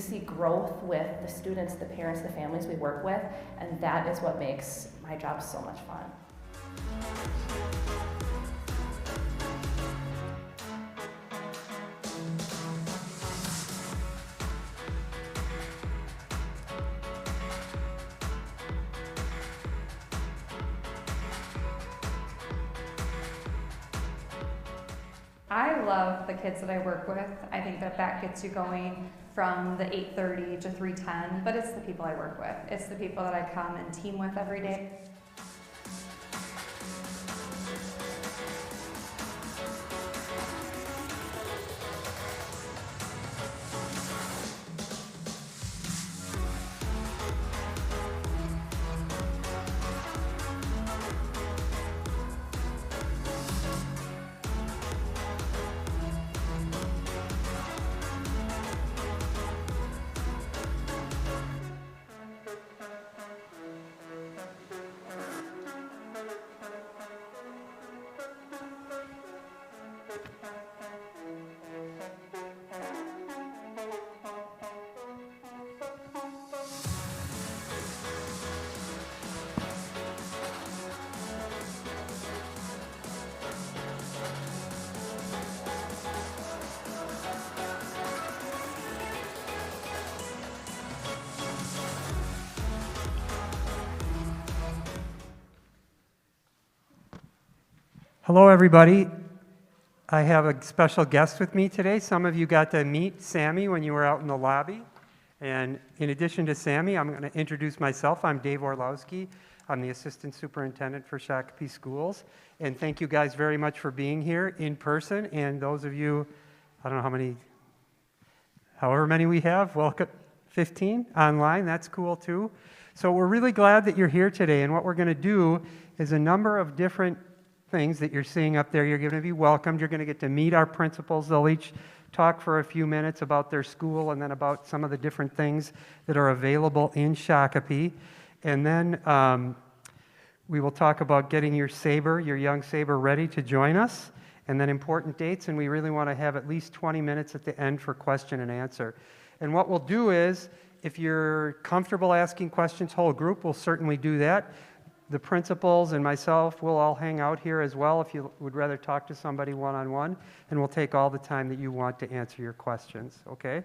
see growth with the students, the parents, the families we work with, and that is what makes my job so much fun. I love the kids that I work with. I think that gets you going from the 8:30 to 3:10, but it's the people I work with. It's the people that I come and team with every day. Hello, everybody. I have a special guest with me today. Some of you got to meet Sammy when you were out in the lobby. And in addition to Sammy, I'm going to introduce myself. I'm Dave Orlowsky. I'm the Assistant Superintendent for Shakopee Schools. And thank you guys very much for being here in person. And those of you, I don't know how many, however many we have, welcome, 15 online. That's cool too. So we're really glad that you're here today. And what we're going to do is a number of different things that you're seeing up there. You're going to be welcomed. You're going to get to meet our principals. They'll each talk for a few minutes about their school and then about some of the different things that are available in Shakopee. And then we will talk about getting your Saber, your young Saber, ready to join us, and then important dates. And we really want to have at least 20 minutes at the end for question and answer. And what we'll do is, if you're comfortable asking questions, whole group will certainly do that. The principals and myself will all hang out here as well if you would rather talk to somebody one-on-one, and we'll take all the time that you want to answer your questions, okay?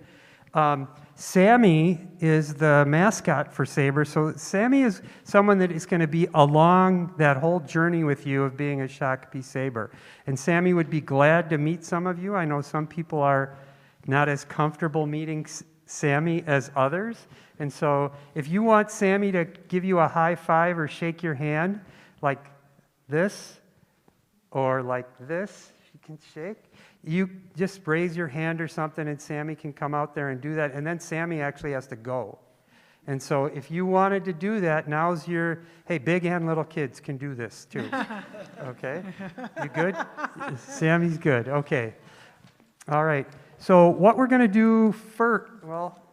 Sammy is the mascot for Saber, so Sammy is someone that is going to be along that whole journey with you of being a Shakopee Saber. And Sammy would be glad to meet some of you. I know some people are not as comfortable meeting Sammy as others. And so if you want Sammy to give you a high five or shake your hand like this or like this, she can shake, you just raise your hand or something and Sammy can come out there and do that. And then Sammy actually has to go. And so if you wanted to do that, now's your, hey, big and little kids can do this too. Okay? You good? Sammy's good. Okay. All right. So what we're going to do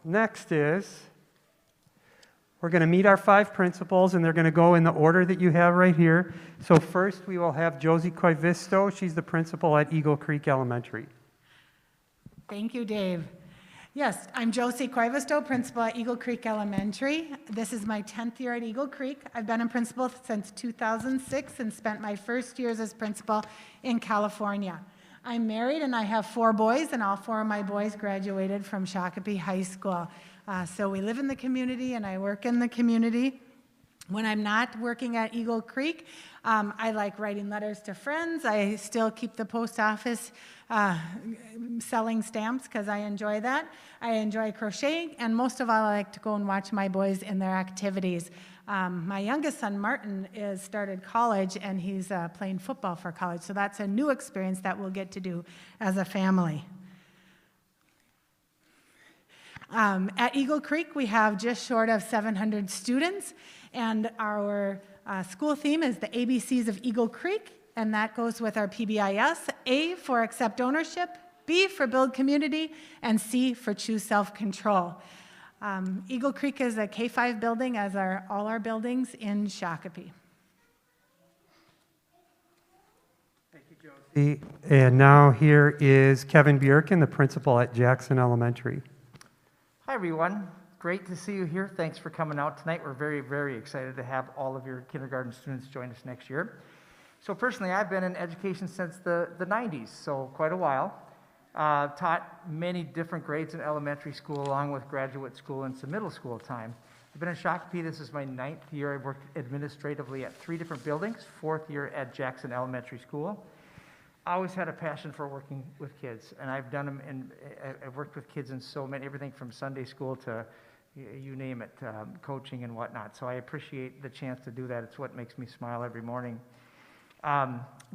next is we're going to meet our 5 principals, and they're going to go in the order that you have right here. So first we will have Josie Koivisto. She's the principal at Eagle Creek Elementary. Thank you, Dave. Yes, I'm Josie Koivisto, principal at Eagle Creek Elementary. This is my 10th year at Eagle Creek. I've been a principal since 2006 and spent my first years as principal in California. I'm married and I have 4 boys, and all 4 of my boys graduated from Shakopee High School. So we live in the community and I work in the community. When I'm not working at Eagle Creek, I like writing letters to friends. I still keep the post office selling stamps because I enjoy that. I enjoy crocheting, and most of all, I like to go and watch my boys in their activities. My youngest son, Martin, is started college, and he's playing football for college, so that's a new experience that we'll get to do as a family. At Eagle Creek, we have just short of 700 students, and our school theme is the ABCs of Eagle Creek, and that goes with our PBIS. A for accept ownership, B for build community, and C for choose self-control. Eagle Creek is a K-5 building, as are all our buildings in Shakopee. Thank you, Josie. And now here is Kevin Bjorken, the principal at Jackson Elementary. Hi, everyone. Great to see you here. Thanks for coming out tonight. We're very, very excited to have all of your kindergarten students join us next year. So personally, I've been in education since the 90s, so quite a while. Taught many different grades in elementary school, along with graduate school and some middle school time. I've been in Shakopee. This is my 9th year. I've worked administratively at 3 different buildings, 4th year at Jackson Elementary School. I always had a passion for working with kids, and I've done them, and I've worked with kids in so many, everything from Sunday school to you name it, coaching and whatnot. So I appreciate the chance to do that. It's what makes me smile every morning.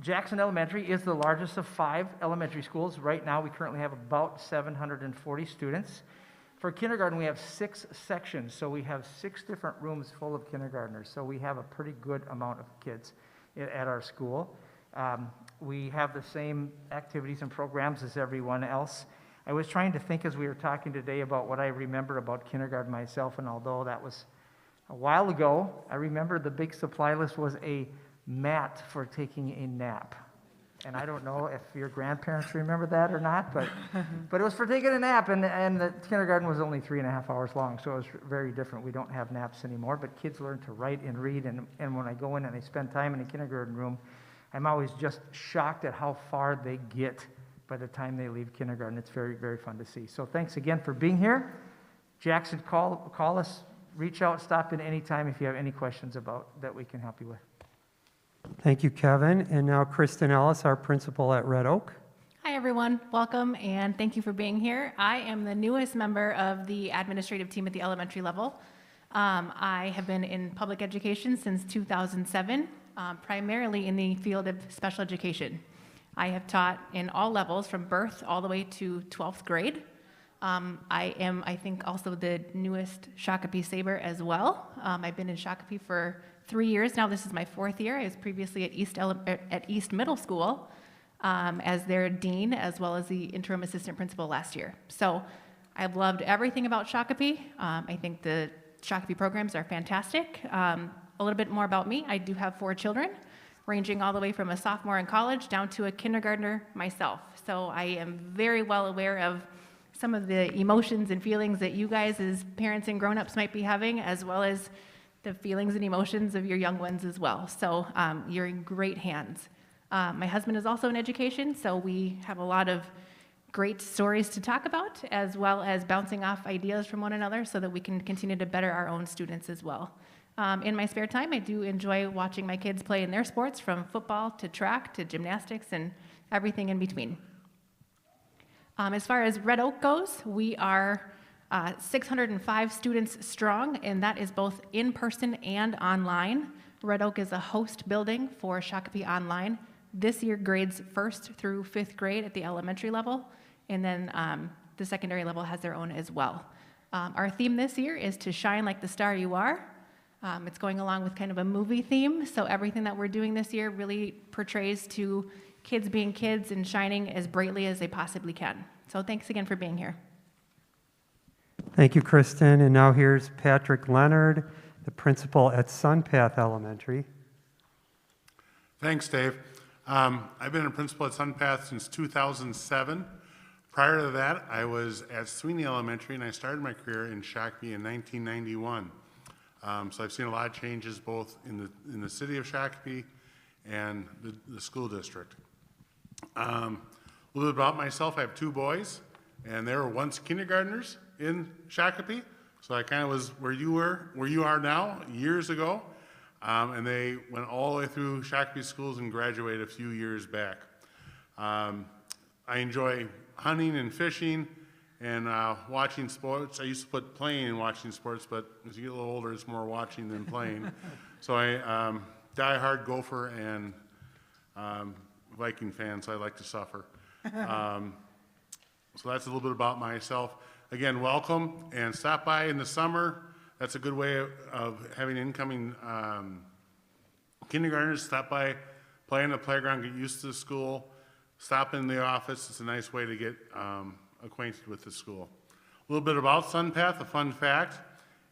Jackson Elementary is the largest of 5 elementary schools. Right now, we currently have about 740 students. For kindergarten, we have 6 sections, so we have 6 different rooms full of kindergartners. So we have a pretty good amount of kids at our school. We have the same activities and programs as everyone else. I was trying to think as we were talking today about what I remember about kindergarten myself, and although that was a while ago, I remember the big supply list was a mat for taking a nap. And I don't know if your grandparents remember that or not, but it was for taking a nap, and the kindergarten was only 3.5 hours long, so it was very different. We don't have naps anymore, but kids learn to write and read, and when I go in and I spend time in the kindergarten room, I'm always just shocked at how far they get by the time they leave kindergarten. It's very, very fun to see. So thanks again for being here. Jackson, call us, reach out, stop in anytime if you have any questions about that we can help you with. Thank you, Kevin. And now Kristen Ellis, our principal at Red Oak. Hi, everyone. Welcome, and thank you for being here. I am the newest member of the administrative team at the elementary level. I have been in public education since 2007, primarily in the field of special education. I have taught in all levels, from birth all the way to 12th grade. I am, I think, also the newest Shakopee Saber as well. I've been in Shakopee for 3 years now. This is my 4th year. I was previously at East Middle School as their dean, as well as the interim assistant principal last year. So I've loved everything about Shakopee. I think the Shakopee programs are fantastic. A little bit more about me. I do have 4 children, ranging all the way from a sophomore in college down to a kindergartner myself. So I am very well aware of some of the emotions and feelings that you guys as parents and grown-ups might be having, as well as the feelings and emotions of your young ones as well. So you're in great hands. My husband is also in education, so we have a lot of great stories to talk about, as well as bouncing off ideas from one another so that we can continue to better our own students as well. In my spare time, I do enjoy watching my kids play in their sports, from football to track to gymnastics and everything in between. As far as Red Oak goes, we are 605 students strong, and that is both in person and online. Red Oak is a host building for Shakopee Online. This year grades 1st through 5th grade at the elementary level, and then the secondary level has their own as well. Our theme this year is to shine like the star you are. It's going along with kind of a movie theme, so everything that we're doing this year really portrays to kids being kids and shining as brightly as they possibly can. So thanks again for being here. Thank you, Kristen. And now here's Patrick Leonard, the principal at Sunpath Elementary. Thanks, Dave. I've been a principal at Sunpath since 2007. Prior to that, I was at Sweeney Elementary, and I started my career in Shakopee in 1991. So I've seen a lot of changes both in the city of Shakopee and the school district. A little bit about myself: I have 2 boys, and they were once kindergartners in Shakopee. So I kind of was where you are now, years ago. And they went all the way through Shakopee schools and graduated a few years back. I enjoy hunting and fishing and watching sports. I used to put playing and watching sports, but as you get a little older, it's more watching than playing. So I die-hard Gopher and Viking fan, so I like to suffer. So that's a little bit about myself. Again, welcome, and stop by in the summer. That's a good way of having incoming kindergartners. Stop by, play in the playground, get used to the school, stop in the office. It's a nice way to get acquainted with the school. A little bit about Sunpath, a fun fact.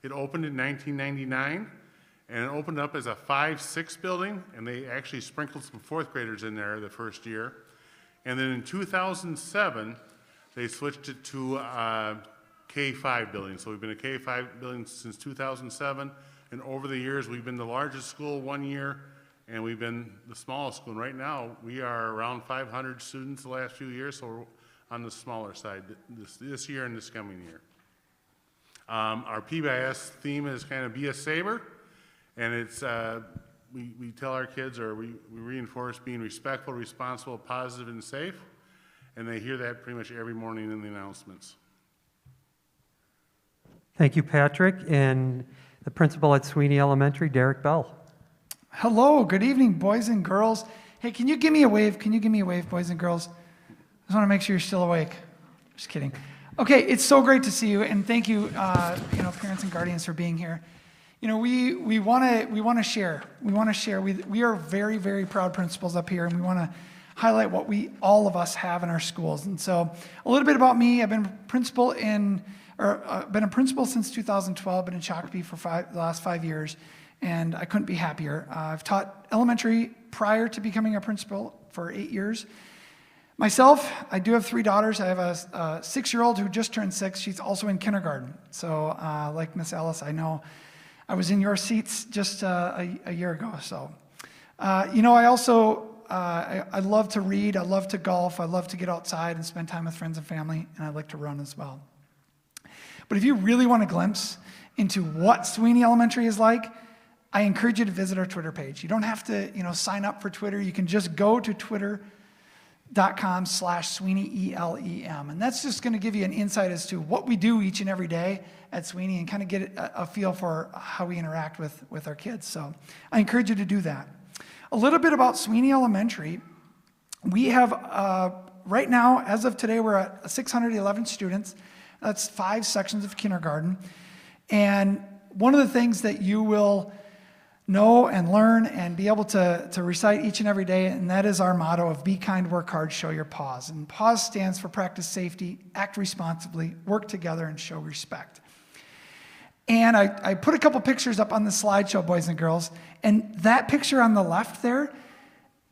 It opened in 1999, and it opened up as a 5-6 building, and they actually sprinkled some 4th graders in there the first year. And then in 2007, they switched it to K-5 building. So we've been a K-5 building since 2007, and over the years, we've been the largest school one year, and we've been the smallest school. And right now, we are around 500 students the last few years, so we're on the smaller side this year and this coming year. Our PBIS theme is kind of be a Saber, and it's, we tell our kids, or we reinforce being respectful, responsible, positive, and safe, and they hear that pretty much every morning in the announcements. Thank you, Patrick. And the principal at Sweeney Elementary, Derek Bell. Hello, good evening, boys and girls. Hey, can you give me a wave? Can you give me a wave, boys and girls? I just want to make sure you're still awake. Just kidding. Okay, it's so great to see you, and thank you, parents and guardians for being here. You know, we want to share. We want to share. We are very, very proud principals up here, and we want to highlight what all of us have in our schools. And so, a little bit about me. I've been a principal since 2012. Been in Shakopee for the last 5 years, and I couldn't be happier. I've taught elementary prior to becoming a principal for 8 years. Myself, I do have 3 daughters. I have a 6-year-old who just turned 6. She's also in kindergarten. So, like Miss Ellis, I know I was in your seats just a year ago. So, I also I love to read. I love to golf. I love to get outside and spend time with friends and family, and I like to run as well. But if you really want a glimpse into what Sweeney Elementary is like, I encourage you to visit our Twitter page. You don't have to, sign up for Twitter. You can just go to twitter.com/Sweeney ELEM. And that's just going to give you an insight as to what we do each and every day at Sweeney and kind of get a feel for how we interact with our kids. So I encourage you to do that. A little bit about Sweeney Elementary. We have, right now, as of today, we're at 611 students. That's 5 sections of kindergarten. And one of the things that you will know and learn and be able to recite each and every day, and that is our motto of be kind, work hard, show your pause. And pause stands for practice safety, act responsibly, work together, and show respect. And I put a couple pictures up on the slideshow, boys and girls, and that picture on the left there,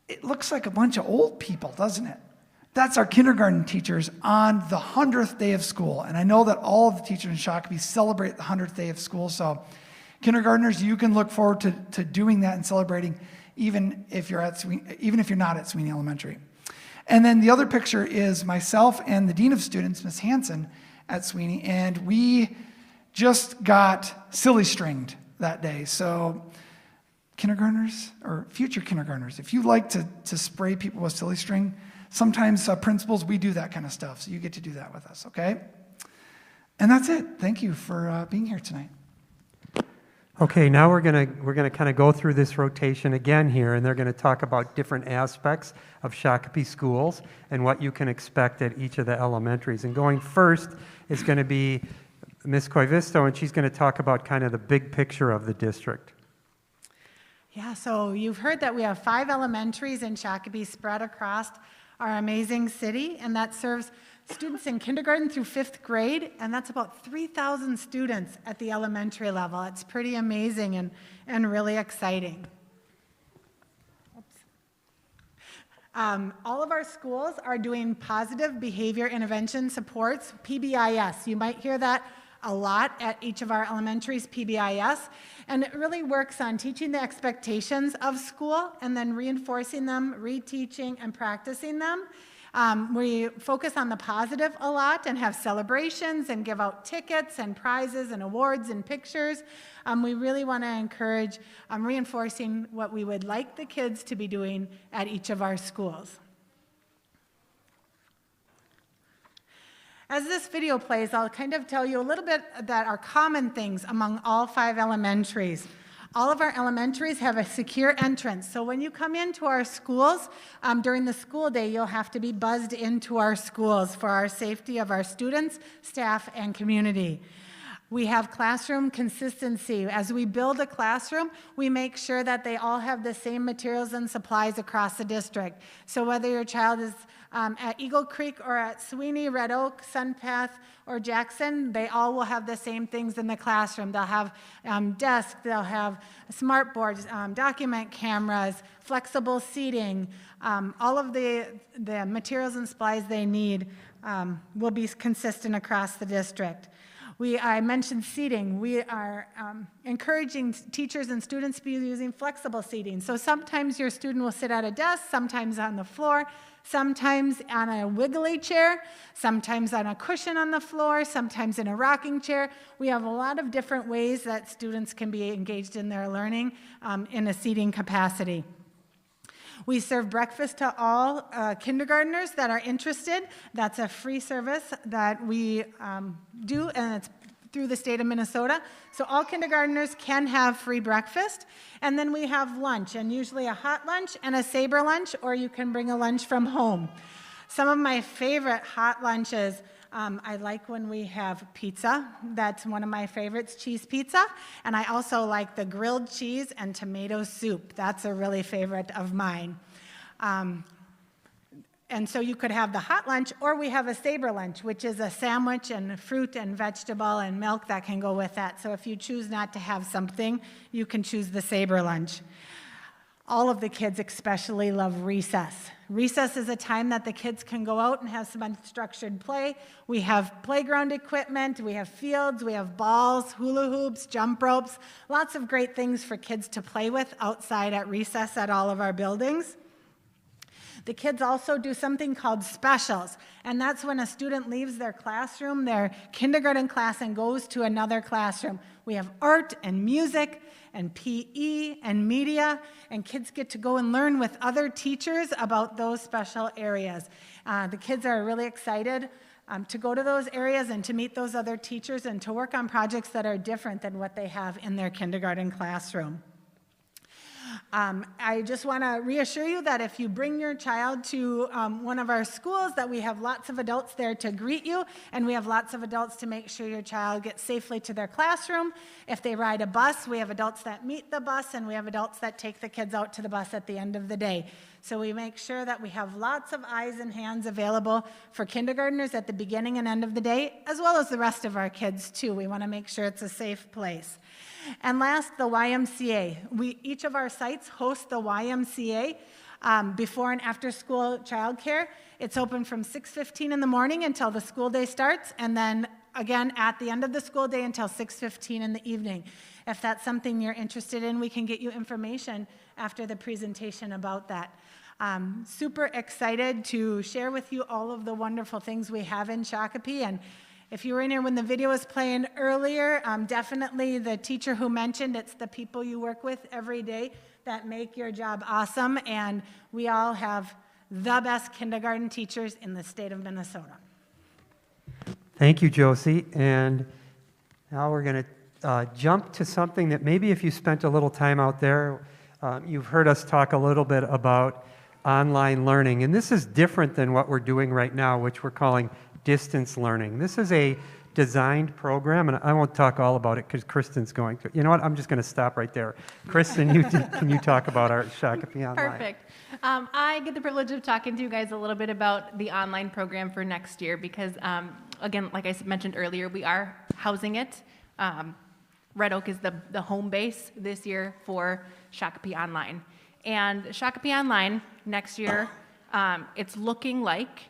it looks like a bunch of old people, doesn't it? That's our kindergarten teachers on the 100th day of school. And I know that all of the teachers in Shakopee celebrate the 100th day of school, so kindergartners, you can look forward to doing that and celebrating even if you're not at Sweeney Elementary. And then the other picture is myself and the Dean of Students, Ms. Hanson, at Sweeney, and we just got silly stringed that day. So kindergartners, or future kindergartners, if you like to spray people with silly string, sometimes principals, we do that kind of stuff, so you get to do that with us, okay? And that's it. Thank you for being here tonight. Okay, now we're gonna kind of go through this rotation again here, and they're going to talk about different aspects of Shakopee schools and what you can expect at each of the elementaries. And going first is going to be Ms. Koivisto, and she's going to talk about kind of the big picture of the district. Yeah, so you've heard that we have 5 elementaries in Shakopee spread across our amazing city, and that serves students in kindergarten through 5th grade, and that's about 3,000 students at the elementary level. It's pretty amazing and really exciting. All of our schools are doing positive behavior intervention supports, PBIS. You might hear that a lot at each of our elementaries, PBIS, and it really works on teaching the expectations of school and then reinforcing them, reteaching, and practicing them. We focus on the positive a lot and have celebrations and give out tickets and prizes and awards and pictures. We really want to encourage reinforcing what we would like the kids to be doing at each of our schools. As this video plays, I'll kind of tell you a little bit that are common things among all 5 elementaries. All of our elementaries have a secure entrance. So when you come into our schools, during the school day, you'll have to be buzzed into our schools for our safety of our students, staff, and community. We have classroom consistency. As we build a classroom, we make sure that they all have the same materials and supplies across the district. So whether your child is at Eagle Creek or at Sweeney, Red Oak, Sunpath, or Jackson, they all will have the same things in the classroom. They'll have desks, they'll have smart boards, document cameras, flexible seating. All of the materials and supplies they need will be consistent across the district. I mentioned seating. We are encouraging teachers and students to be using flexible seating. So sometimes your student will sit at a desk, sometimes on the floor, sometimes on a wiggly chair, sometimes on a cushion on the floor, sometimes in a rocking chair. We have a lot of different ways that students can be engaged in their learning in a seating capacity. We serve breakfast to all kindergartners that are interested. That's a free service that we do, and it's through the state of Minnesota. So all kindergartners can have free breakfast. And then we have lunch, and usually a hot lunch and a Saber lunch, or you can bring a lunch from home. Some of my favorite hot lunches, I like when we have pizza. That's one of my favorites, cheese pizza. And I also like the grilled cheese and tomato soup. That's a really favorite of mine. And so you could have the hot lunch, or we have a Saber lunch, which is a sandwich and fruit and vegetable and milk that can go with that. So if you choose not to have something, you can choose the Saber lunch. All of the kids especially love recess. Recess is a time that the kids can go out and have some unstructured play. We have playground equipment, we have fields, we have balls, hula hoops, jump ropes, lots of great things for kids to play with outside at recess at all of our buildings. The kids also do something called specials, and that's when a student leaves their classroom, their kindergarten class, and goes to another classroom. We have art and music and PE and media, and kids get to go and learn with other teachers about those special areas. The kids are really excited to go to those areas and to meet those other teachers and to work on projects that are different than what they have in their kindergarten classroom. I just want to reassure you that if you bring your child to one of our schools, that we have lots of adults there to greet you, and we have lots of adults to make sure your child gets safely to their classroom. If they ride a bus, we have adults that meet the bus, and we have adults that take the kids out to the bus at the end of the day. So we make sure that we have lots of eyes and hands available for kindergartners at the beginning and end of the day, as well as the rest of our kids too. We want to make sure it's a safe place. And last, the YMCA. Each of our sites host the YMCA before and after school childcare. It's open from 6:15 in the morning until the school day starts, and then again at the end of the school day until 6:15 in the evening. If that's something you're interested in, we can get you information after the presentation about that. Super excited to share with you all of the wonderful things we have in Shakopee. And if you were in here when the video was playing earlier, definitely the teacher who mentioned it's the people you work with every day that make your job awesome, and we all have the best kindergarten teachers in the state of Minnesota. Thank you, Josie. And now we're going to jump to something that maybe if you spent a little time out there, you've heard us talk a little bit about online learning. And this is different than what we're doing right now, which we're calling distance learning. This is a designed program, and I won't talk all about it because Kristen's going to. You know what? I'm just going to stop right there. Kristen, can you talk about our Shakopee Online? Perfect. I get the privilege of talking to you guys a little bit about the online program for next year because, again, like I mentioned earlier, we are housing it. Red Oak is the home base this year for Shakopee Online. And Shakopee Online next year, it's looking like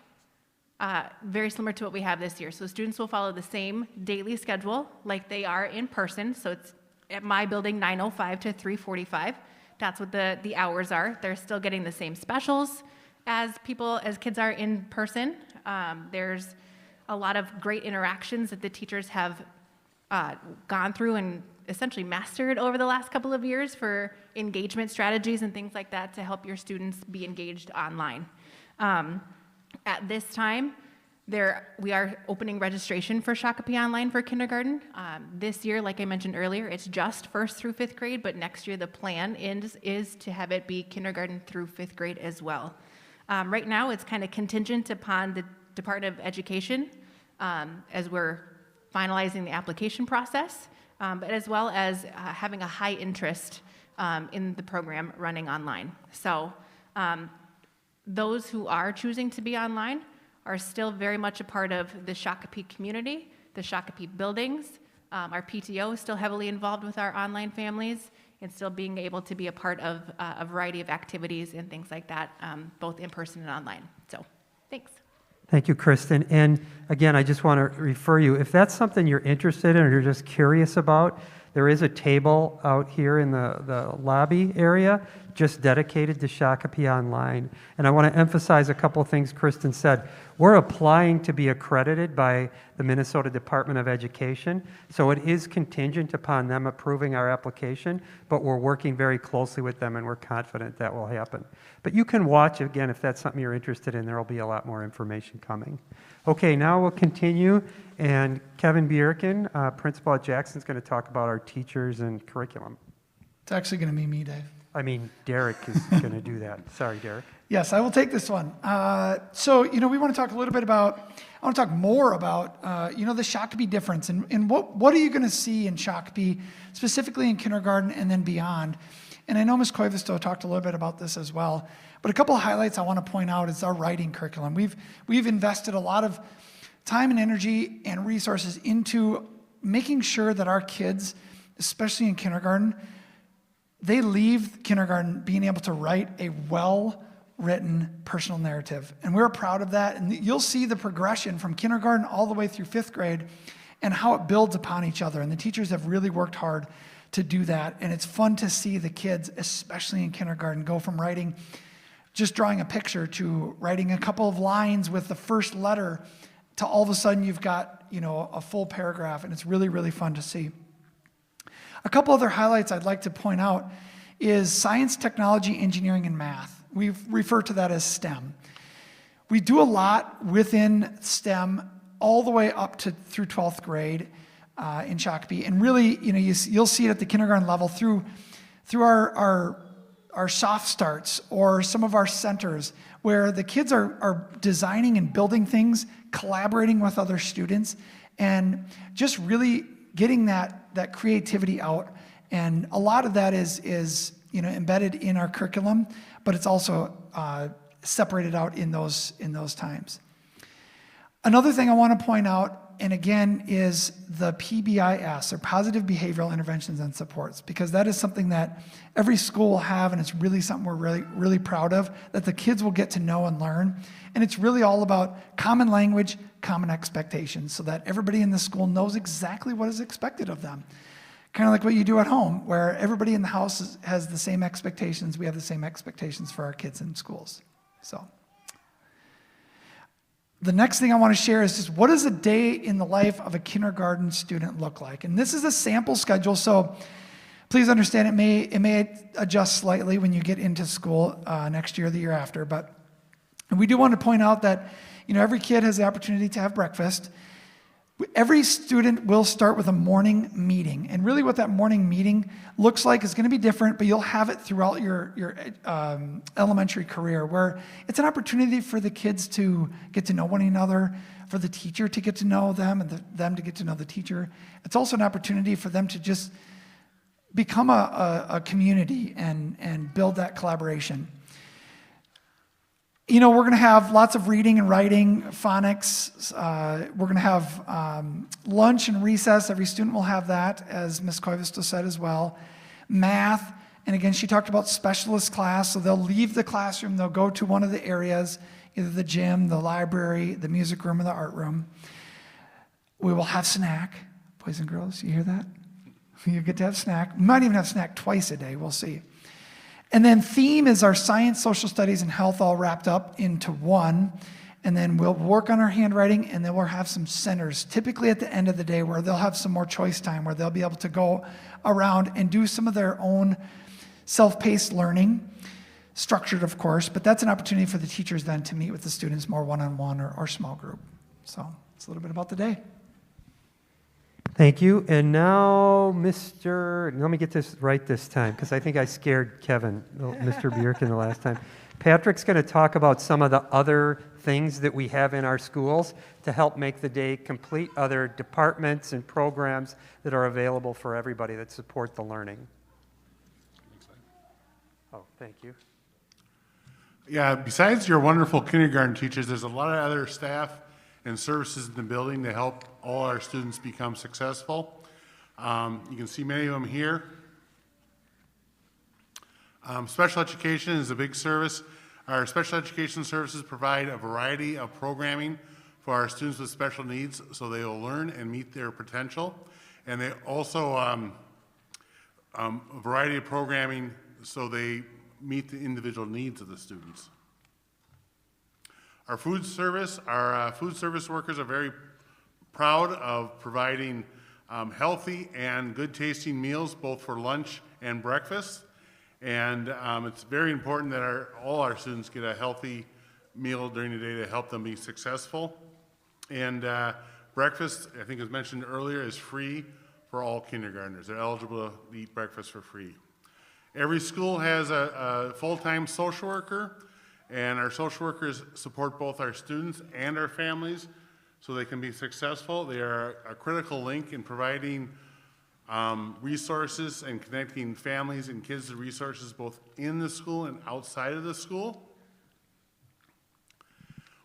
very similar to what we have this year. So students will follow the same daily schedule like they are in person. So it's at my building 9:05 to 3:45. That's what the hours are. They're still getting the same specials as kids are in person. There's a lot of great interactions that the teachers have gone through and essentially mastered over the last couple of years for engagement strategies and things like that to help your students be engaged online. At this time, we are opening registration for Shakopee Online for kindergarten. This year, like I mentioned earlier, it's just 1st through 5th grade, but next year the plan is to have it be kindergarten through 5th grade as well. Right now, it's kind of contingent upon the Department of Education as we're finalizing the application process, but as well as having a high interest in the program running online. So those who are choosing to be online are still very much a part of the Shakopee community, the Shakopee buildings. Our PTO is still heavily involved with our online families and still being able to be a part of a variety of activities and things like that, both in person and online. So, thanks. Thank you, Kristen. And again, I just want to refer you, if that's something you're interested in or you're just curious about, there is a table out here in the lobby area just dedicated to Shakopee Online. And I want to emphasize a couple things Kristen said. We're applying to be accredited by the Minnesota Department of Education, so it is contingent upon them approving our application, but we're working very closely with them and we're confident that will happen. But you can watch, again, if that's something you're interested in, there will be a lot more information coming. Okay, now we'll continue, and Kevin Bierkin, principal at Jackson, is going to talk about our teachers and curriculum. It's actually going to be me, Dave. I mean, Derek is going to do that. Sorry, Derek. Yes, I will take this one. So, we want to talk a little bit about, I want to talk more about, the Shakopee difference and what are you going to see in Shakopee, specifically in kindergarten and then beyond. And I know Ms. Koivisto talked a little bit about this as well, but a couple of highlights I want to point out is our writing curriculum. We've invested a lot of time and energy and resources into making sure that our kids, especially in kindergarten, they leave kindergarten being able to write a well-written personal narrative. And we're proud of that. And you'll see the progression from kindergarten all the way through 5th grade and how it builds upon each other. And the teachers have really worked hard to do that. And it's fun to see the kids, especially in kindergarten, go from writing, just drawing a picture, to writing a couple of lines with the first letter, to all of a sudden you've got, a full paragraph. And it's really, really fun to see. A couple other highlights I'd like to point out is science, technology, engineering, and math. We refer to that as STEM. We do a lot within STEM all the way up to through 12th grade in Shakopee. And really, you'll see it at the kindergarten level through our soft starts or some of our centers where the kids are designing and building things, collaborating with other students, and just really getting that creativity out. And a lot of that is embedded in our curriculum, but it's also separated out in those times. Another thing I want to point out, and again, is the PBIS, or Positive Behavioral Interventions and Supports, because that is something that every school will have, and it's really something we're really, really proud of, that the kids will get to know and learn. And it's really all about common language, common expectations, so that everybody in the school knows exactly what is expected of them. Kind of like what you do at home, where everybody in the house has the same expectations. We have the same expectations for our kids in schools. So the next thing I want to share is just what does a day in the life of a kindergarten student look like? And this is a sample schedule, so please understand it may adjust slightly when you get into school next year or the year after. But we do want to point out that every kid has the opportunity to have breakfast. Every student will start with a morning meeting. And really what that morning meeting looks like is going to be different, but you'll have it throughout your elementary career, where it's an opportunity for the kids to get to know one another, for the teacher to get to know them, and them to get to know the teacher. It's also an opportunity for them to just become a community and build that collaboration. We're going to have lots of reading and writing, phonics. We're going to have lunch and recess. Every student will have that, as Ms. Koivisto said as well. Math, and again, she talked about specialist class, so they'll leave the classroom, they'll go to one of the areas, either the gym, the library, the music room, or the art room. We will have snack. Boys and girls, you hear that? You get to have snack. We might even have snack twice a day, we'll see. And then theme is our science, social studies, and health all wrapped up into one. And then we'll work on our handwriting, and then we'll have some centers, typically at the end of the day, where they'll have some more choice time, where they'll be able to go around and do some of their own self-paced learning, structured, of course, but that's an opportunity for the teachers then to meet with the students more one-on-one or small group. So it's a little bit about the day. Thank you. And now, let me get this right this time, because I think I scared Kevin, Mr. Bierkin, the last time. Patrick's going to talk about some of the other things that we have in our schools to help make the day complete, other departments and programs that are available for everybody that support the learning. Oh, thank you. Yeah, besides your wonderful kindergarten teachers, there's a lot of other staff and services in the building to help all our students become successful. You can see many of them here. Special education is a big service. Our special education services provide a variety of programming for our students with special needs so they will learn and meet their potential. And they also a variety of programming so they meet the individual needs of the students. Our food service workers are very proud of providing healthy and good tasting meals both for lunch and breakfast. And it's very important that all our students get a healthy meal during the day to help them be successful. And breakfast, I think as mentioned earlier, is free for all kindergartners. They're eligible to eat breakfast for free. Every school has a full-time social worker, and our social workers support both our students and our families so they can be successful. They are a critical link in providing resources and connecting families and kids to resources both in the school and outside of the school.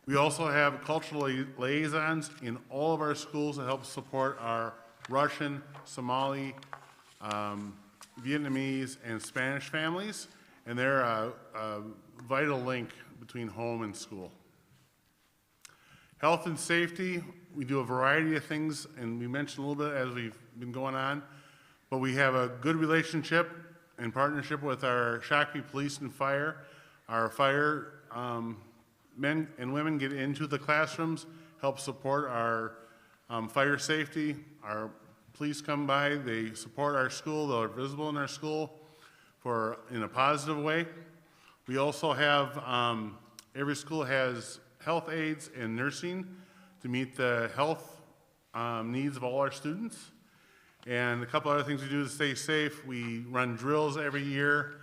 We also have cultural liaisons in all of our schools that help support our Russian, Somali, Vietnamese, and Spanish families, and they're a vital link between home and school. Health and safety, we do a variety of things, and we mentioned a little bit as we've been going on, but we have a good relationship and partnership with our Shakopee Police and Fire. Our fire men and women get into the classrooms, help support our fire safety. Our police come by, they support our school, they're visible in our school in a positive way. We also have, every school has health aides and nursing to meet the health needs of all our students. And a couple other things we do to stay safe. We run drills every year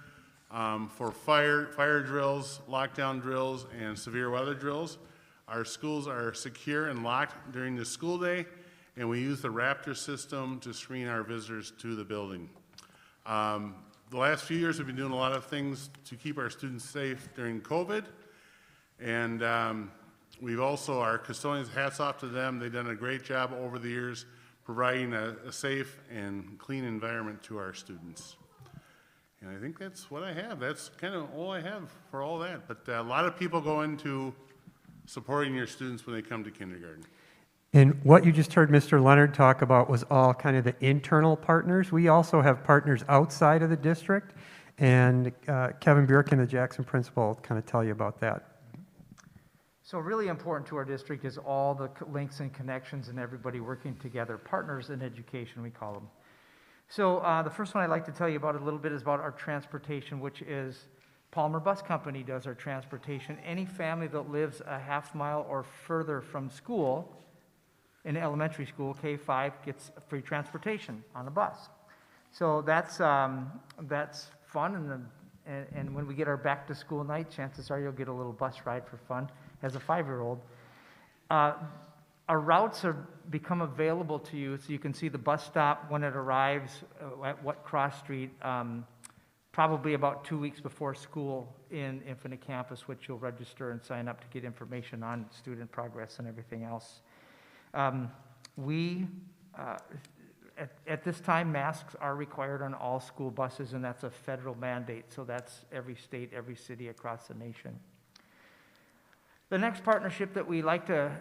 for fire drills, lockdown drills, and severe weather drills. Our schools are secure and locked during the school day, and we use the Raptor system to screen our visitors to the building. The last few years we've been doing a lot of things to keep our students safe during COVID, and we've also, our custodians, hats off to them, they've done a great job over the years providing a safe and clean environment to our students. And I think that's what I have. That's kind of all I have for all that. But a lot of people go into supporting your students when they come to kindergarten. And what you just heard Mr. Leonard talk about was all kind of the internal partners. We also have partners outside of the district, and Kevin Bierkin, the Jackson principal, will kind of tell you about that. So really important to our district is all the links and connections and everybody working together. Partners in education, we call them. So the first one I'd like to tell you about a little bit is about our transportation, which is Palmer Bus Company does our transportation. Any family that lives a half mile or further from school, in elementary school, K-5, gets free transportation on a bus. So that's fun, and when we get our back to school night, chances are you'll get a little bus ride for fun as a 5-year-old. Our routes have become available to you, so you can see the bus stop when it arrives, at what cross street, probably about 2 weeks before school in Infinite Campus, which you'll register and sign up to get information on student progress and everything else. At this time, masks are required on all school buses, and that's a federal mandate, so that's every state, every city across the nation. The next partnership that we like to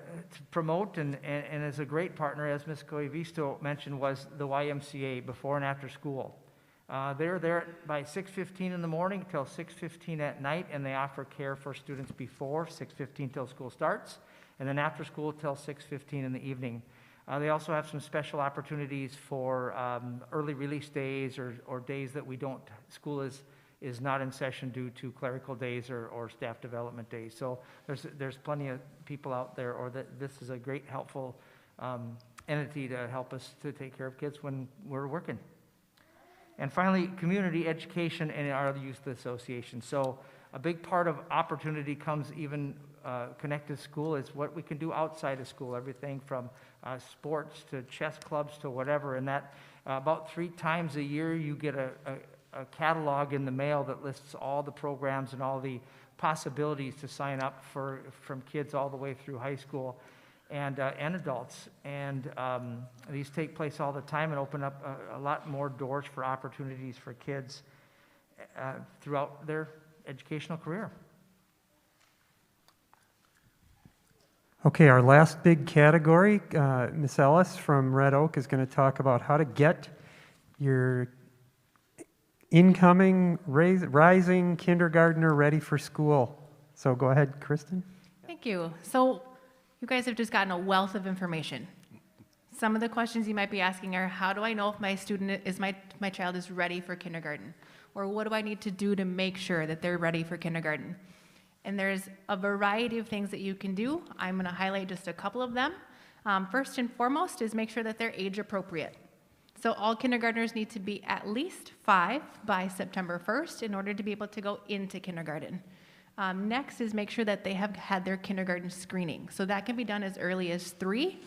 promote and is a great partner, as Ms. Coivisto mentioned, was the YMCA, before and after school. They're there by 6:15 in the morning till 6:15 at night, and they offer care for students before 6:15 till school starts, and then after school till 6:15 in the evening. They also have some special opportunities for early release days or days that school is not in session due to clerical days or staff development days. So there's plenty of people out there, or this is a great helpful entity to help us to take care of kids when we're working. And finally, community education and our youth association. So a big part of opportunity comes even connected to school is what we can do outside of school, everything from sports to chess clubs to whatever. And that about 3 times a year you get a catalog in the mail that lists all the programs and all the possibilities to sign up from kids all the way through high school and adults. And these take place all the time and open up a lot more doors for opportunities for kids throughout their educational career. Okay, our last big category, Miss Ellis from Red Oak is going to talk about how to get your incoming rising kindergartner ready for school. So go ahead, Kristen. Thank you. So you guys have just gotten a wealth of information. Some of the questions you might be asking are, how do I know if my child is ready for kindergarten? Or what do I need to do to make sure that they're ready for kindergarten? And there's a variety of things that you can do. I'm going to highlight just a couple of them. First and foremost is make sure that they're age appropriate. So all kindergartners need to be at least 5 by September 1st in order to be able to go into kindergarten. Next is make sure that they have had their kindergarten screening. So that can be done as early as 3,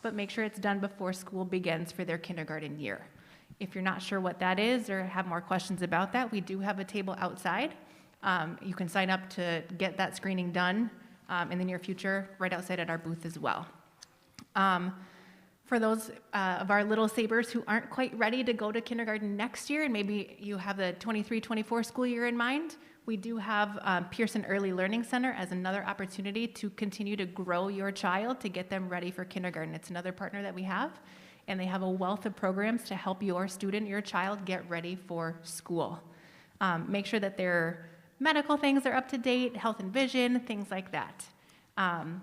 but make sure it's done before school begins for their kindergarten year. If you're not sure what that is or have more questions about that, we do have a table outside. You can sign up to get that screening done in the near future right outside at our booth as well. For those of our little Sabers who aren't quite ready to go to kindergarten next year, and maybe you have the 23-24 school year in mind, we do have Pearson Early Learning Center as another opportunity to continue to grow your child to get them ready for kindergarten. It's another partner that we have, and they have a wealth of programs to help your student, your child, get ready for school. Make sure that their medical things are up to date, health and vision, things like that. And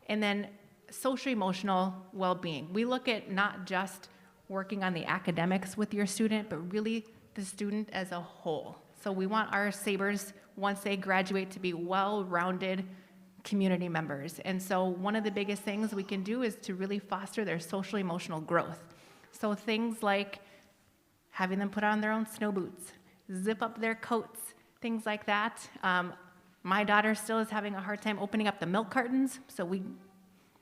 then social-emotional well-being. We look at not just working on the academics with your student, but really the student as a whole. So we want our Sabers, once they graduate, to be well-rounded community members. And so one of the biggest things we can do is to really foster their social-emotional growth. So things like having them put on their own snow boots, zip up their coats, things like that. My daughter still is having a hard time opening up the milk cartons, so we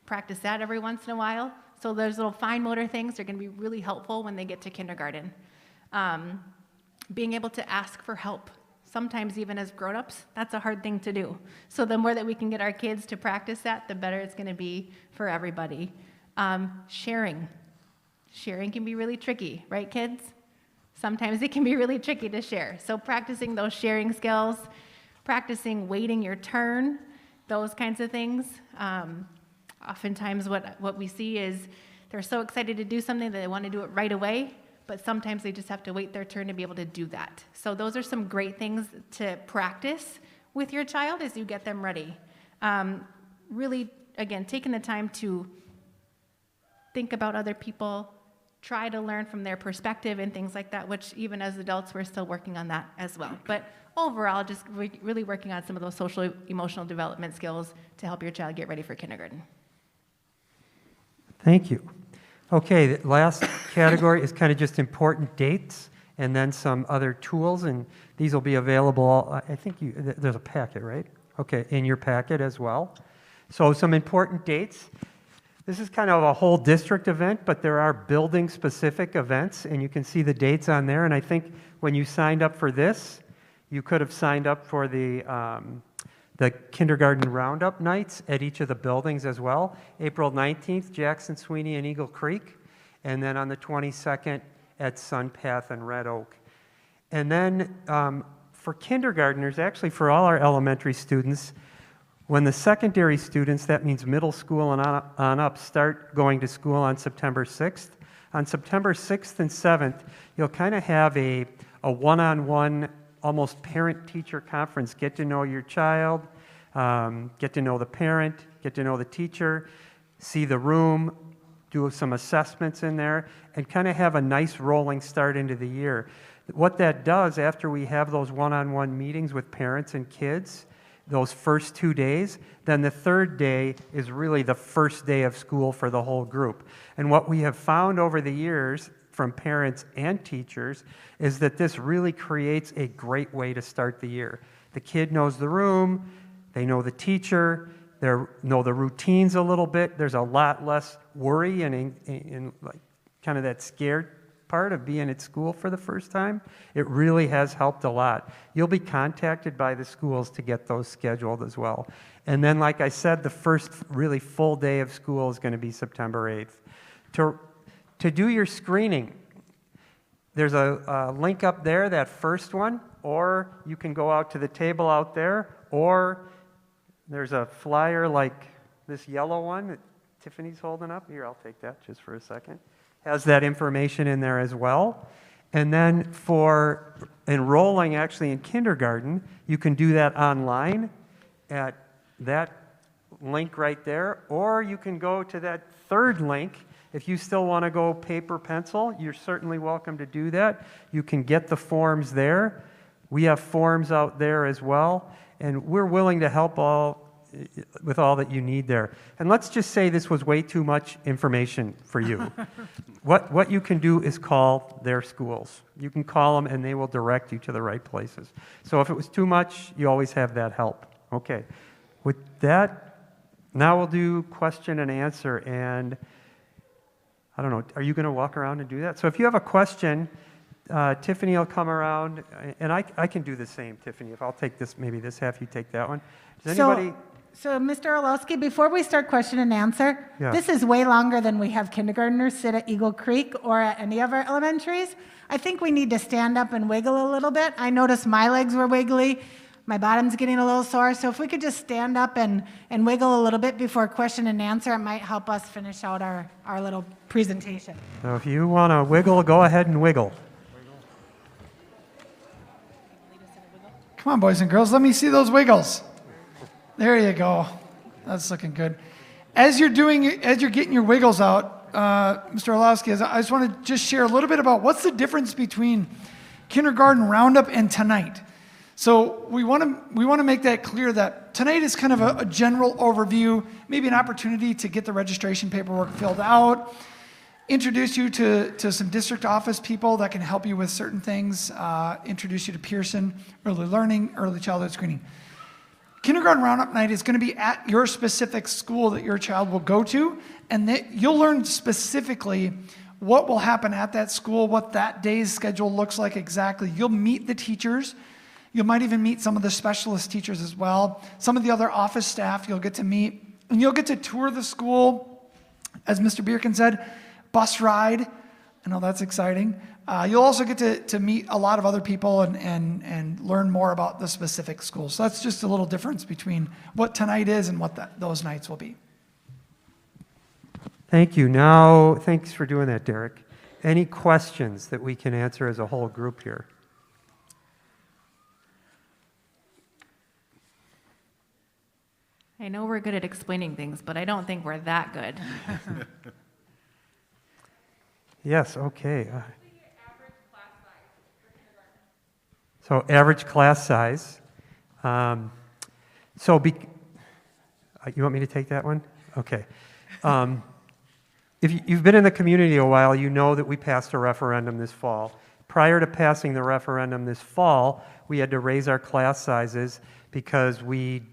practice that every once in a while. So those little fine motor things are going to be really helpful when they get to kindergarten. Being able to ask for help. Sometimes even as grown-ups, that's a hard thing to do. So the more that we can get our kids to practice that, the better it's going to be for everybody. Sharing. Sharing can be really tricky, right, kids? Sometimes it can be really tricky to share. So practicing those sharing skills, practicing waiting your turn, those kinds of things. Oftentimes what we see is they're so excited to do something that they want to do it right away, but sometimes they just have to wait their turn to be able to do that. So those are some great things to practice with your child as you get them ready. Really, again, taking the time to think about other people, try to learn from their perspective and things like that, which even as adults, we're still working on that as well. But overall, just really working on some of those social emotional development skills to help your child get ready for kindergarten. Thank you. Okay, the last category is kind of just important dates and then some other tools, and these will be available, I think there's a packet, right? Okay, in your packet as well. So some important dates. This is kind of a whole district event, but there are building-specific events, and you can see the dates on there, and I think when you signed up for this, you could have signed up for the kindergarten roundup nights at each of the buildings as well. April 19th, Jackson, Sweeney, and Eagle Creek. And then on the 22nd at Sunpath and Red Oak. And then for kindergartners, actually for all our elementary students, when the secondary students, that means middle school and on up, start going to school on September 6th. On September 6th and 7th, you'll kind of have a one-on-one, almost parent-teacher conference. Get to know your child, get to know the parent, get to know the teacher, see the room, do some assessments in there, and kind of have a nice rolling start into the year. What that does after we have those one-on-one meetings with parents and kids, those first 2 days, then the third day is really the first day of school for the whole group. And what we have found over the years from parents and teachers is that this really creates a great way to start the year. The kid knows the room, they know the teacher, they know the routines a little bit. There's a lot less worry and like kind of that scared part of being at school for the first time. It really has helped a lot. You'll be contacted by the schools to get those scheduled as well. And then, like I said, the first really full day of school is going to be September 8th. To do your screening, there's a link up there, that first one, or you can go out to the table out there, or there's a flyer like this yellow one that Tiffany's holding up, here, I'll take that just for a second, has that information in there as well. And then for enrolling actually in kindergarten, you can do that online at that link right there, or you can go to that third link. If you still want to go paper pencil, you're certainly welcome to do that. You can get the forms there. We have forms out there as well, and we're willing to help with all that you need there. And let's just say this was way too much information for you. What you can do is call their schools. You can call them and they will direct you to the right places. So if it was too much, you always have that help. Okay. With that, now we'll do question and answer. And I don't know, are you going to walk around and do that? So if you have a question, Tiffany will come around, and I can do the same, Tiffany. If I'll take this, maybe this half, you take that one. Does anybody... So, Mr. Orlowsky, before we start question and answer, Yeah. this is way longer than we have kindergartners sit at Eagle Creek or at any of our elementaries. I think we need to stand up and wiggle a little bit. I noticed my legs were wiggly. My bottom's getting a little sore. So if we could just stand up and wiggle a little bit before question and answer, it might help us finish out our little presentation. So if you want to wiggle, go ahead and wiggle. Come on, boys and girls, let me see those wiggles. There you go. That's looking good. As you're getting your wiggles out, Mr. Orlowsky, I just want to just share a little bit about what's the difference between kindergarten roundup and tonight. So we want to make that clear that tonight is kind of a general overview, maybe an opportunity to get the registration paperwork filled out, introduce you to some district office people that can help you with certain things, introduce you to Pearson, early learning, early childhood screening. Kindergarten Roundup Night is going to be at your specific school that your child will go to, and you'll learn specifically what will happen at that school, what that day's schedule looks like exactly. You'll meet the teachers. You might even meet some of the specialist teachers as well. Some of the other office staff you'll get to meet, and you'll get to tour the school. As Mr. Bierkin said, bus ride. I know that's exciting. You'll also get to meet a lot of other people and learn more about the specific school. So that's just a little difference between what tonight is and what those nights will be. Thank you. Now, thanks for doing that, Derek. Any questions that we can answer as a whole group here? I know we're good at explaining things, but I don't think we're that good. Yes, okay. So average class size. You want me to take that one? Okay. If you've been in the community a while, you know that we passed a referendum this fall. Prior to passing the referendum this fall, we had to raise our class sizes because we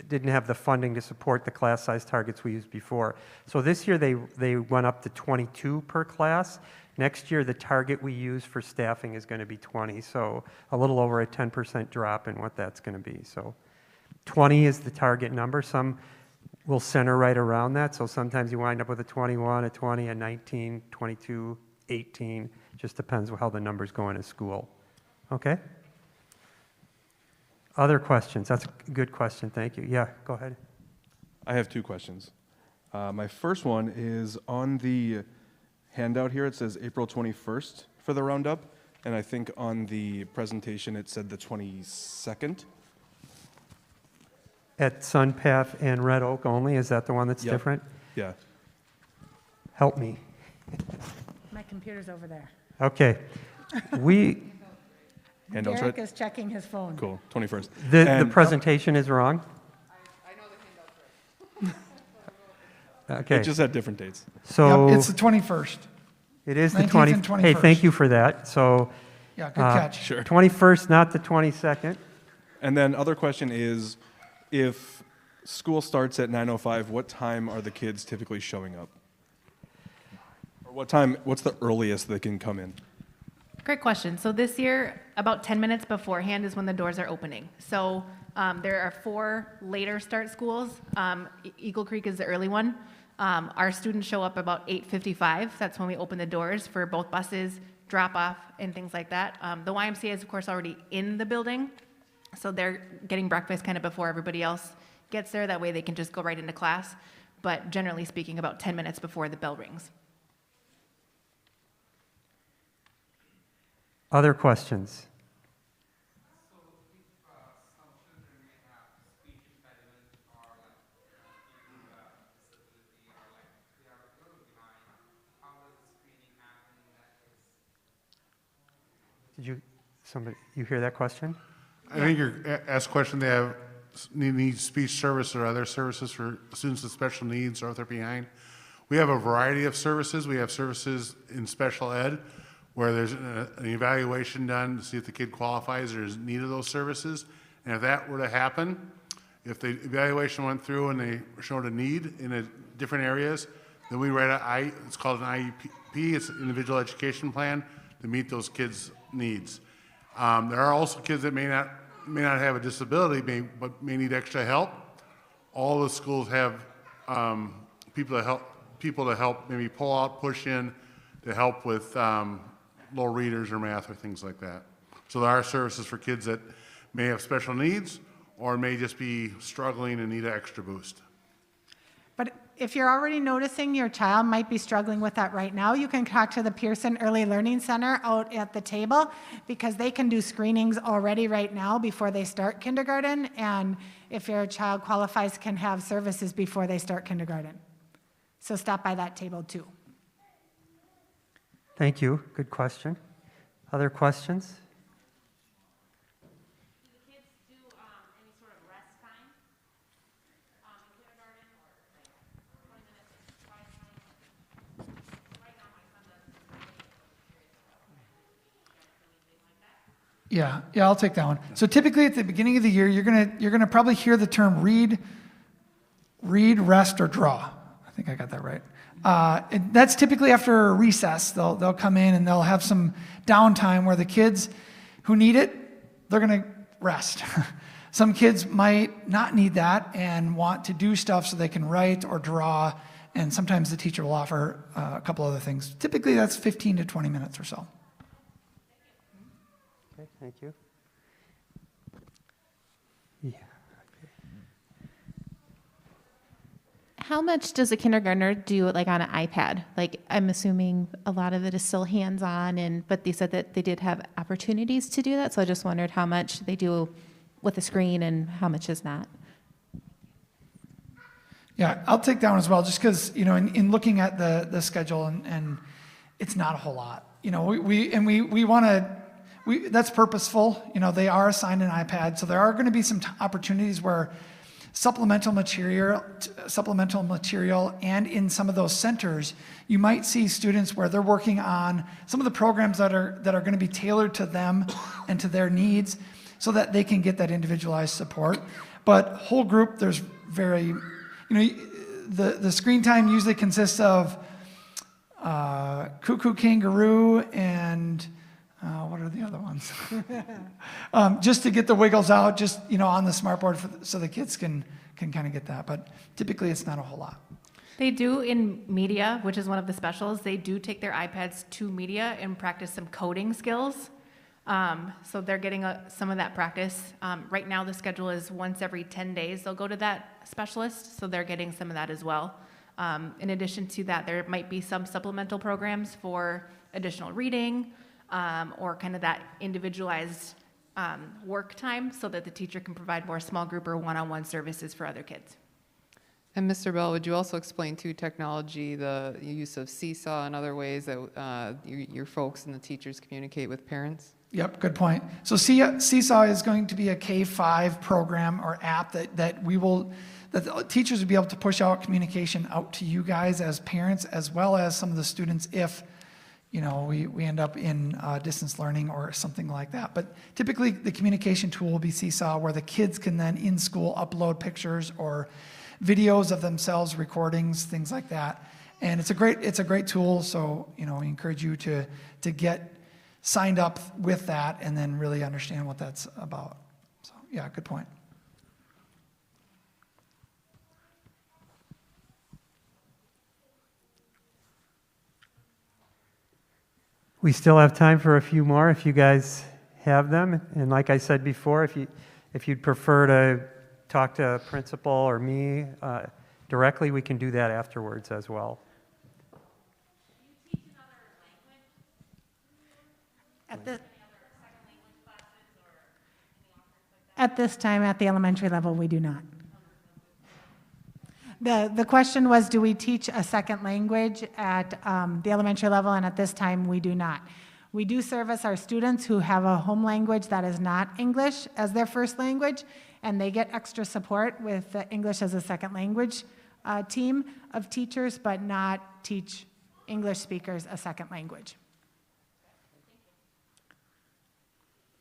didn't have the funding to support the class size targets we used before. So this year they went up to 22 per class. Next year the target we use for staffing is going to be 20, so a little over a 10% drop in what that's going to be. So 20 is the target number. Some will center right around that, so sometimes you wind up with a 21, a 20, a 19, 22, 18. Just depends how the numbers go in a school. Okay? Other questions? That's a good question. Thank you. Yeah, go ahead. I have two questions. My first one is on the handout here, it says April 21st for the roundup, and I think on the presentation it said the 22nd. At Sunpath and Red Oak only? Is that the one that's Yep. different? Yeah. Help me. My computer's over there. Okay. Handout's Derek right? is checking his phone. Cool, 21st. The And- presentation is wrong? Okay. It just had different dates. So Yep, it's the 21st. it is the 19th 20. and Hey, 21st. thank you for that. So Yeah, good catch. Sure. 21st, not the 22nd. And then other question is, if school starts at 9:05, what time are the kids typically showing up? Or what's the earliest they can come in? Great question. So this year, about 10 minutes beforehand is when the doors are opening. So there are 4 later start schools. Eagle Creek is the early one. Our students show up about 8:55. That's when we open the doors for both buses, drop off, and things like that. The YMCA is, of course, already in the building. So they're getting breakfast kind of before everybody else gets there. That way they can just go right into class. But generally speaking, about 10 minutes before the bell rings. Other questions? Did you hear that question? I think you're asked a question, they have need speech service or other services for students with special needs or if they're behind. We have a variety of services. We have services in special ed where there's an evaluation done to see if the kid qualifies or is in need of those services. And if that were to happen, if the evaluation went through and they showed a need in different areas, then we write it's called an IEP, it's an individual education plan to meet those kids' needs. There are also kids that may not have a disability, but may need extra help. All the schools have people to help maybe pull out, push in, to help with low readers or math or things like that. So there are services for kids that may have special needs or may just be struggling and need an extra boost. But if you're already noticing your child might be struggling with that right now, you can talk to the Pearson Early Learning Center out at the table because they can do screenings already right now before they start kindergarten. And if your child qualifies, can have services before they start kindergarten. So stop by that table too. Thank you. Good question. Other questions? Do the kids do any sort of rest time in kindergarten or like 20 minutes of quiet time? Right now my son does. Yeah, I'll take that one. So typically at the beginning of the year, you're gonna probably hear the term read, rest, or draw. I think I got that right. That's typically after a recess. They'll come in and they'll have some downtime where the kids who need it, they're gonna rest. Some kids might not need that and want to do stuff so they can write or draw, and sometimes the teacher will offer a couple other things. Typically that's 15 to 20 minutes or so. Okay, thank you. Yeah. How much does a kindergartner do like on an iPad? Like I'm assuming a lot of it is still hands-on, but they said that they did have opportunities to do that. So I just wondered how much they do with a screen and how much is not. Yeah, I'll take that one as well, just because, in looking at the schedule and it's not a whole lot. We want to, that's purposeful. They are assigned an iPad, so there are going to be some opportunities where supplemental material, and in some of those centers, you might see students where they're working on some of the programs that are going to be tailored to them and to their needs, so that they can get that individualized support. But whole group, there's very, the screen time usually consists of Cuckoo Kangaroo and what are the other ones? Just to get the wiggles out, just on the smartboard, so the kids can kind of get that. But typically, it's not a whole lot. They do in media, which is one of the specials. They do take their iPads to media and practice some coding skills. So they're getting some of that practice. Right now, the schedule is once every 10 days they'll go to that specialist, so they're getting some of that as well. In addition to that, there might be some supplemental programs for additional reading, or kind of that individualized work time so that the teacher can provide more small group or one-on-one services for other kids. And Mr. Bell, would you also explain to technology the use of Seesaw and other ways that your folks and the teachers communicate with parents? Yep, good point. So Seesaw is going to be a K-5 program or app that the teachers will be able to push out communication out to you guys as parents, as well as some of the students if we end up in distance learning or something like that. But typically the communication tool will be Seesaw, where the kids can then in school upload pictures or videos of themselves, recordings, things like that. And it's a great tool. So we encourage you to get signed up with that and then really understand what that's about. So yeah, good point. We still have time for a few more if you guys have them. And like I said before, if you'd prefer to talk to a principal or me directly, we can do that afterwards as well. At this time, at the elementary level, we do not. The question was, do we teach a second language at the elementary level? And at this time, we do not. We do service our students who have a home language that is not English as their first language, and they get extra support with the English as a second language team of teachers, but not teach English speakers a second language.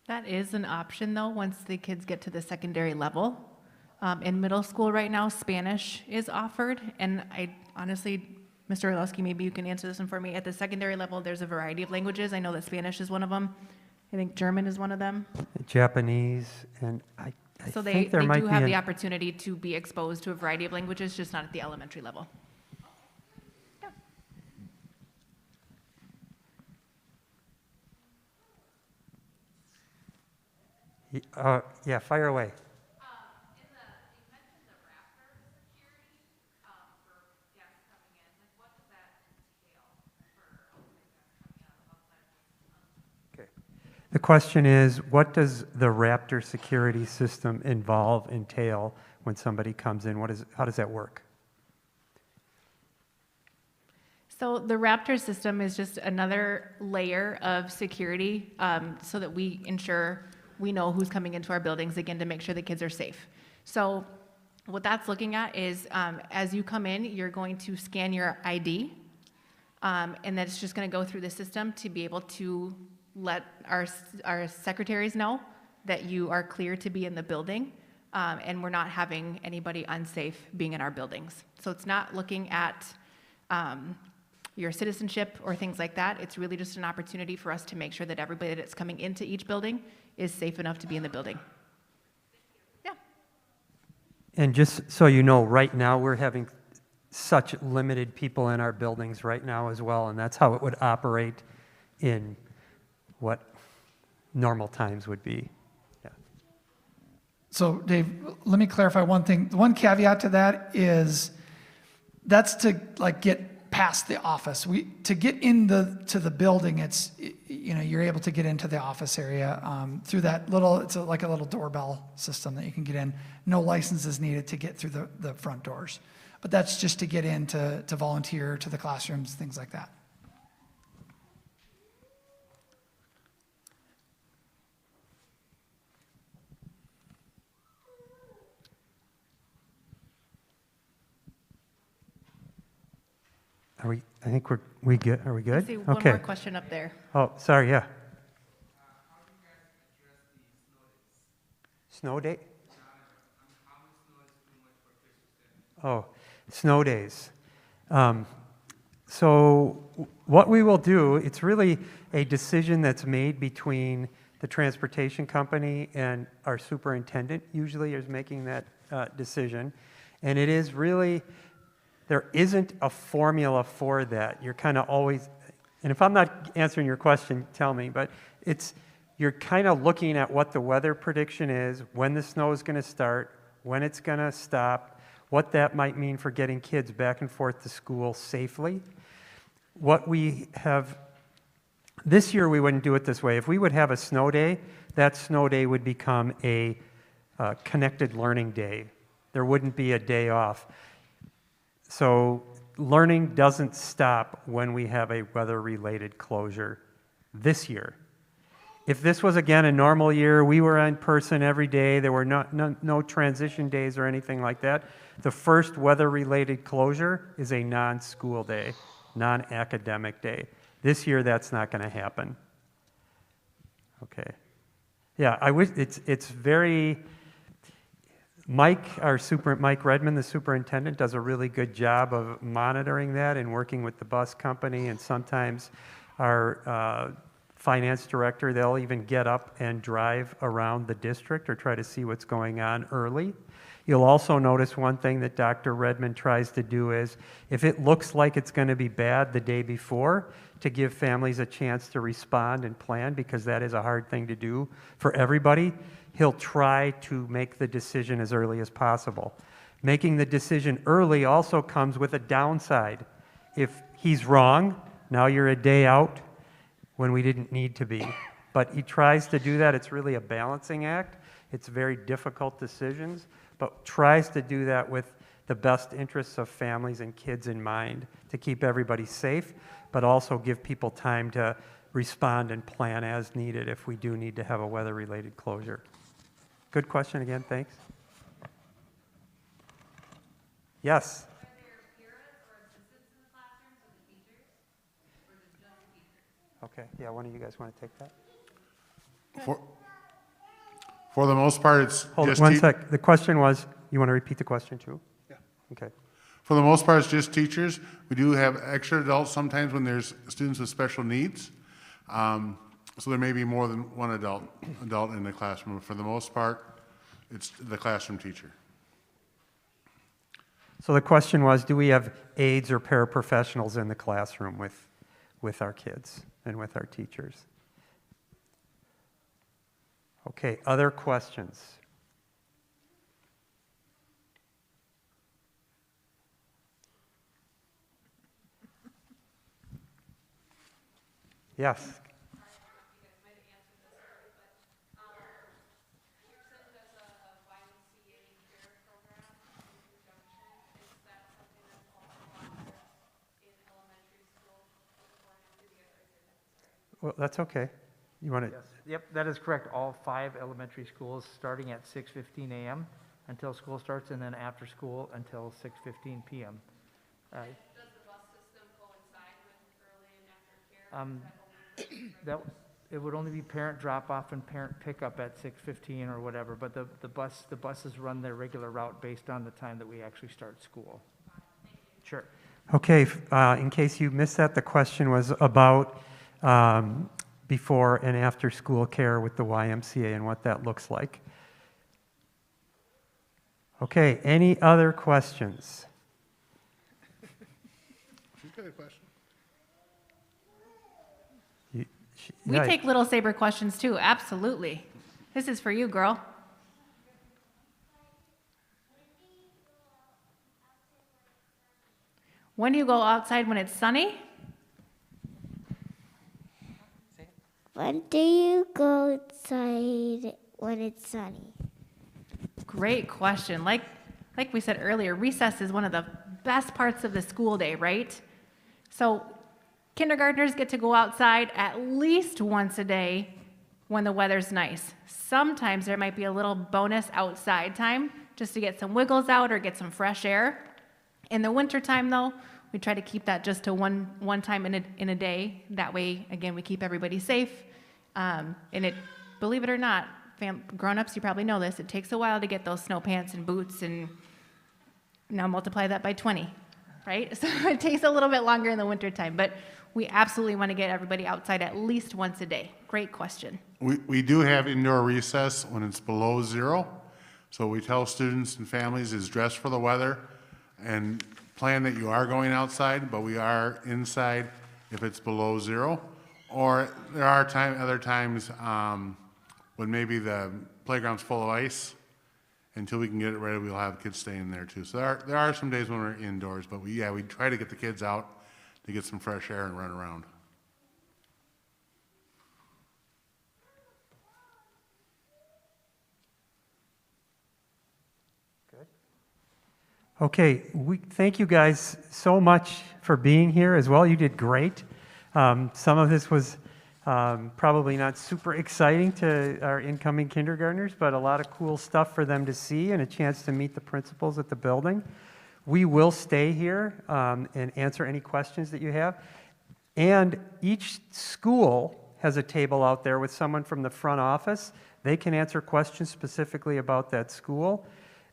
That is an option, though, once the kids get to the secondary level. In middle school right now, Spanish is offered, and I honestly, Mr. Orlowsky, maybe you can answer this one for me. At the secondary level, there's a variety of languages. I know that Spanish is one of them. I think German is one of them. Japanese, and I So they think there might do be have an- the opportunity to be exposed to a variety of languages, just not at the elementary level. Yeah, fire away. The question is, what does the Raptor security system entail when somebody comes in? How does that work? So the Raptor system is just another layer of security so that we ensure we know who's coming into our buildings, again, to make sure the kids are safe. So what that's looking at is as you come in, you're going to scan your ID, and that's just going to go through the system to be able to let our secretaries know that you are clear to be in the building, and we're not having anybody unsafe being in our buildings. So it's not looking at your citizenship or things like that. It's really just an opportunity for us to make sure that everybody that's coming into each building is safe enough to be in the building. Yeah. And just so you know, right now we're having such limited people in our buildings right now as well, and that's how it would operate in what normal times would be. Yeah. So Dave, let me clarify one thing. One caveat to that is that's to like get past the office. To get to the building, it's, you know, you're able to get into the office area through that little, like a little doorbell system that you can get in. No license is needed to get through the front doors. But that's just to get in to volunteer to the classrooms, things like that. I think we good. Are we good? I see one Okay. more question up there. Oh, sorry, yeah. Snow day? Oh, snow days. So what we will do, it's really a decision that's made between the transportation company and our superintendent usually is making that decision. And it is really, there isn't a formula for that. You're kind of always, and if I'm not answering your question, tell me, but you're kind of looking at what the weather prediction is, when the snow is going to start, when it's going to stop, what that might mean for getting kids back and forth to school safely. What we have, this year we wouldn't do it this way. If we would have a snow day, that snow day would become a connected learning day. There wouldn't be a day off. So learning doesn't stop when we have a weather-related closure this year. If this was, again, a normal year, we were in person every day, there were no transition days or anything like that, the first weather-related closure is a non-school day, non-academic day. This year, that's not going to happen. Okay. Yeah, I wish it's very... Mike Redmond, the superintendent, does a really good job of monitoring that and working with the bus company, and sometimes our finance director, they'll even get up and drive around the district or try to see what's going on early. You'll also notice one thing that Dr. Redmond tries to do is, if it looks like it's going to be bad the day before, to give families a chance to respond and plan, because that is a hard thing to do for everybody. he'll try to make the decision as early as possible. Making the decision early also comes with a downside. If he's wrong, now you're a day out when we didn't need to be. But he tries to do that. It's really a balancing act. It's very difficult decisions, but tries to do that with the best interests of families and kids in mind to keep everybody safe, but also give people time to respond and plan as needed if we do need to have a weather-related closure. Good question again, thanks. Yes? Are there parents or assistants in the classrooms or the teachers? Or is it just the teachers? Okay, yeah, one of you guys want to take that? For the most part, it's Hold just one sec. The question was, you want to repeat the question too? Yeah. Okay. For the most part, it's just teachers. We do have extra adults sometimes when there's students with special needs. So there may be more than one adult in the classroom. But for the most part, it's the classroom teacher. So the question was, do we have aides or paraprofessionals in the classroom with our kids and with our teachers? Okay, other questions? Yes. Well, that's okay. You want to? Yes, yep, that is correct. All 5 elementary schools starting at 6:15 a.m. until school starts, and then after school until 6:15 p.m. Does the bus system coincide with early and after care? That it would only be parent drop-off and parent pickup at 6:15 or whatever, but the buses run their regular route based on the time that we actually start school. Sure. Okay, in case you missed that, the question was about before and after school care with the YMCA and what that looks like. Okay, any other questions? She's got a question. We Yeah. take little Saber questions too, absolutely. This is for you, girl. When do you go outside when it's sunny? When do you go outside when it's sunny? Great question. Like we said earlier, recess is one of the best parts of the school day, right? So kindergartners get to go outside at least once a day when the weather's nice. Sometimes there might be a little bonus outside time just to get some wiggles out or get some fresh air. In the wintertime, though, we try to keep that just to one time in a day. That way, again, we keep everybody safe. And believe it or not, grown-ups, you probably know this, it takes a while to get those snow pants and boots, and now multiply that by 20, right? So it takes a little bit longer in the wintertime, but we absolutely want to get everybody outside at least once a day. Great question. We do have indoor recess when it's below 0. So we tell students and families is dress for the weather and plan that you are going outside, but we are inside if it's below 0. Or there are other times when maybe the playground's full of ice. Until we can get it ready, we'll have kids staying there too. So there are some days when we're indoors, but we try to get the kids out to get some fresh air and run around. Good. Okay, thank you guys so much for being here as well. You did great. Some of this was probably not super exciting to our incoming kindergartners, but a lot of cool stuff for them to see and a chance to meet the principals at the building. We will stay here and answer any questions that you have. And each school has a table out there with someone from the front office. They can answer questions specifically about that school.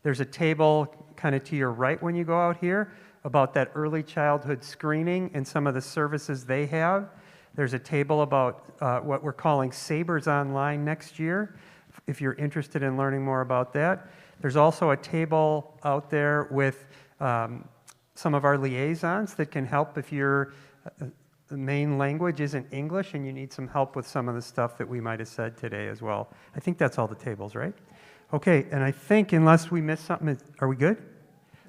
There's a table kind of to your right when you go out here about that early childhood screening and some of the services they have. There's a table about what we're calling Sabers Online next year, if you're interested in learning more about that. There's also a table out there with some of our liaisons that can help if you're the main language isn't English and you need some help with some of the stuff that we might have said today as well. I think that's all the tables, right? Okay, and I think unless we missed something, are we good?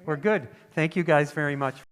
We're good. Thank you guys very much.